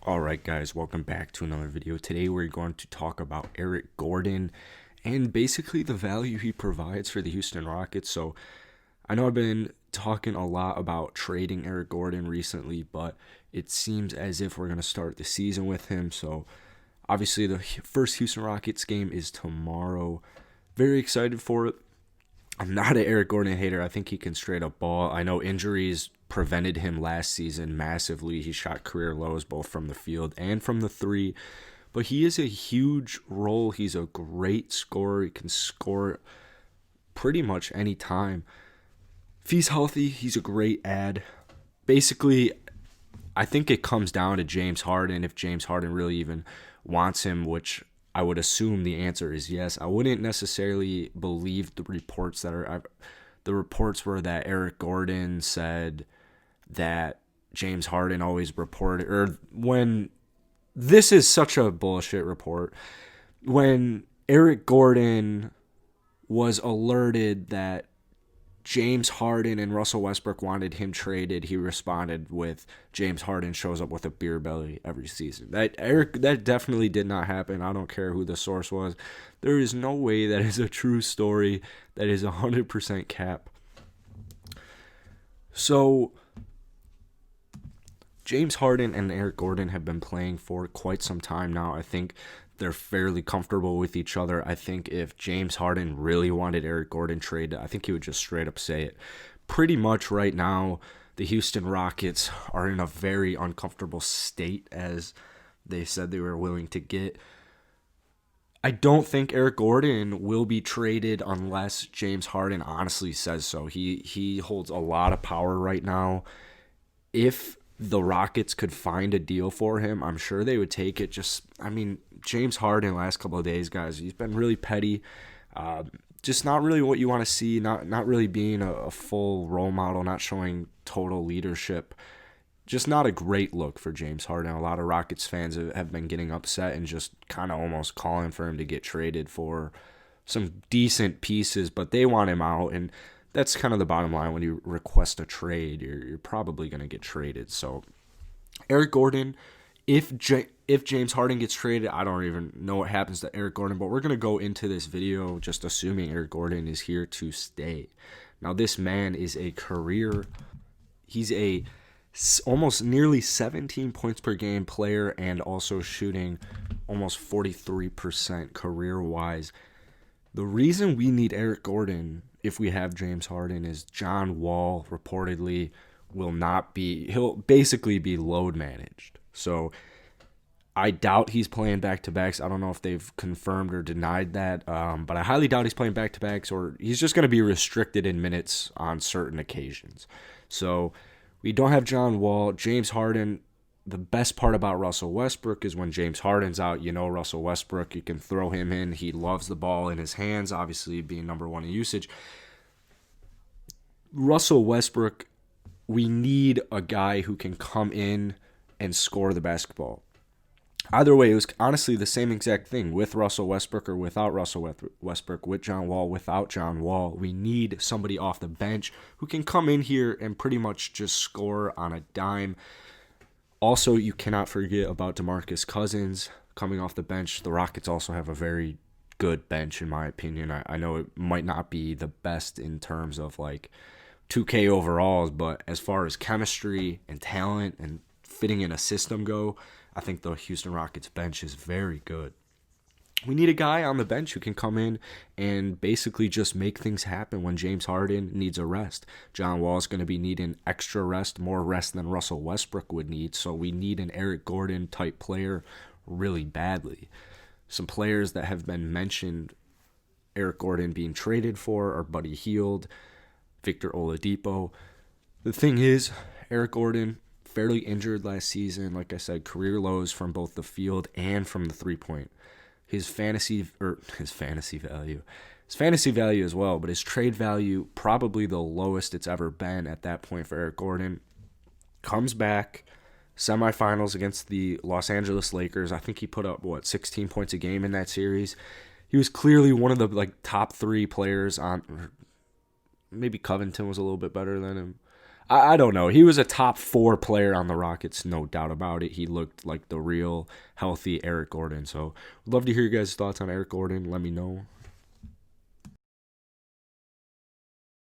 Alright guys, welcome back to another video. Today we're going to talk about Eric Gordon and basically the value he provides for the Houston Rockets. So I know I've been talking a lot about trading Eric Gordon recently, but it seems as if we're going to start the season with him. So obviously the first Houston Rockets game is tomorrow. Very excited for it. I'm not an Eric Gordon hater. I think he can straight up ball. I know injuries prevented him last season massively. He shot career lows both from the field and from the three. But he is a huge role. He's a great scorer. He can score pretty much any time. If he's healthy, he's a great ad. Basically, I think it comes down to James Harden. If James Harden really even wants him, which I would assume the answer is yes. I wouldn't necessarily believe the reports that are. The reports were that Eric Gordon said that James Harden always reported, or when this is such a bullshit report. When Eric Gordon was alerted that James Harden and Russell Westbrook wanted him traded, he responded with James Harden shows up with a beer belly every season. That definitely did not happen. I don't care who the source was. There is no way that is a true story. That is 100% cap. So James Harden and Eric Gordon have been playing for quite some time now. I think they're fairly comfortable with each other. I think if James Harden really wanted Eric Gordon traded, I think he would just straight up say it. Pretty much right now, the Houston Rockets are in a very uncomfortable state, as they said they were willing to get. I don't think Eric Gordon will be traded unless James Harden honestly says so. He holds a lot of power right now. If the Rockets could find a deal for him, I'm sure they would take it. James Harden last couple of days, guys, he's been really petty. Just not really what you want to see. Not really being a full role model. Not showing total leadership. Just not a great look for James Harden. A lot of Rockets fans have been getting upset and just kind of almost calling for him to get traded for some decent pieces, but they want him out, and that's kind of the bottom line. When you request a trade, you're probably going to get traded. So Eric Gordon, if James Harden gets traded, I don't even know what happens to Eric Gordon, but we're going to go into this video just assuming Eric Gordon is here to stay. Now, this man is he's a almost nearly 17 points per game player and also shooting almost 43% career-wise. The reason we need Eric Gordon if we have James Harden is John Wall reportedly he'll basically be load managed. So I doubt he's playing back-to-backs. I don't know if they've confirmed or denied that, but I highly doubt he's playing back-to-backs, or he's just going to be restricted in minutes on certain occasions. So we don't have John Wall. James Harden, the best part about Russell Westbrook is when James Harden's out, Russell Westbrook, you can throw him in. He loves the ball in his hands, obviously being number one in usage. Russell Westbrook, we need a guy who can come in and score the basketball. Either way, it was honestly the same exact thing with Russell Westbrook or without Russell Westbrook, with John Wall, without John Wall. We need somebody off the bench who can come in here and pretty much just score on a dime. Also, you cannot forget about DeMarcus Cousins coming off the bench. The Rockets also have a very good bench, in my opinion. I know it might not be the best in terms of like 2K overalls, but as far as chemistry and talent and fitting in a system go, I think the Houston Rockets bench is very good. We need a guy on the bench who can come in and basically just make things happen when James Harden needs a rest. John Wall is going to be needing extra rest, more rest than Russell Westbrook would need. So we need an Eric Gordon type player really badly. Some players that have been mentioned Eric Gordon being traded for are Buddy Hield, Victor Oladipo. The thing is, Eric Gordon, fairly injured last season. Like I said, career lows from both the field and from the three-point. His fantasy value as well, but his trade value probably the lowest it's ever been at that point for Eric Gordon. Comes back, semifinals against the Los Angeles Lakers. I think he put up 16 points a game in that series. He was clearly one of the top three players on. Maybe Covington was a little bit better than him. I don't know. He was a top 4 player on the Rockets, no doubt about it. He looked like the real healthy Eric Gordon. So, would love to hear you guys' thoughts on Eric Gordon. Let me know.